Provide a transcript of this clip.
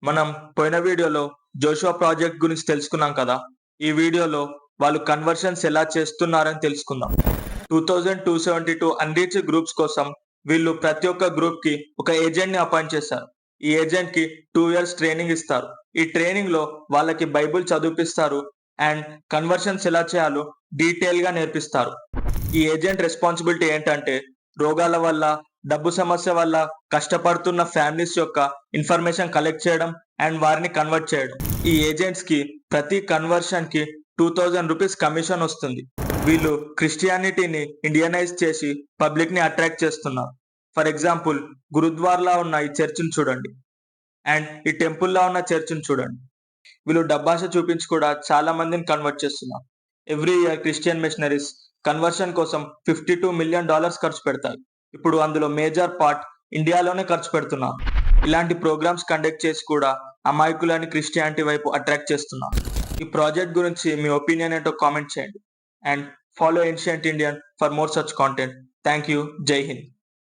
మనం పోయిన వీడియోలో జోషువా ప్రాజెక్ట్ గురించి తెలుసుకున్నాం కదా. ఈ వీడియోలో వాళ్ళు కన్వర్షన్స్ ఎలా చేస్తున్నారని తెలుసుకుందాం. 2272 అన్రీచ్డ్ గ్రూప్స్ కోసం వీళ్ళు ప్రతి ఒక్క గ్రూప్ కి ఒక ఏజెంట్ ని అపాయింట్ చేశారు. ఈ ఏజెంట్ కి 2 years ట్రైనింగ్ ఇస్తారు. ఈ ట్రైనింగ్ లో వాళ్ళకి బైబుల్ చదివిపిస్తారు అండ్ కన్వర్షన్స్ ఎలా చేయాలో డీటెయిల్ గా నేర్పిస్తారు. ఈ ఏజెంట్ రెస్పాన్సిబిలిటీ ఏంటంటే రోగాల వల్ల, డబ్బు సమస్య వల్ల కష్టపడుతున్న ఫ్యామిలీస్ యొక్క ఇన్ఫర్మేషన్ కలెక్ట్ చేయడం అండ్ వారిని కన్వర్ట్ చేయడం. ఈ ఏజెంట్స్ కి ప్రతి కన్వర్షన్ కి 2000 రూపీస్ కమిషన్ వస్తుంది. వీళ్ళు క్రిస్టియానిటీని ఇండియనైజ్ చేసి పబ్లిక్ ని అట్రాక్ట్ చేస్తున్నారు. ఫర్ ఎగ్జాంపుల్, గురుద్వార్లా ఉన్న ఈ చర్చిని చూడండి అండ్ ఈ టెంపుల్ లా ఉన్న చర్చిని చూడండి. వీళ్ళు డబ్బాష చూపించి కూడా చాలా మందిని కన్వర్ట్ చేస్తున్నారు. Every year Christian machineries conversion కోసం $52 million ఖర్చు పెడతారు. ఇప్పుడు అందులో మేజర్ పార్ట్ ఇండియాలోనే ఖర్చు పెడుతున్నారు. ఇలాంటి ప్రోగ్రామ్స్ కండక్ట్ చేసి కూడా అమాయకులని క్రిస్టియానిటీ వైపు అట్రాక్ట్ చేస్తున్నారు. ఈ ప్రాజెక్ట్ గురించి మీ ఒపీనియన్ ఏంటో కామెంట్ చేయండి and follow ancient Indian for more such content. Thank you. జై హింద్.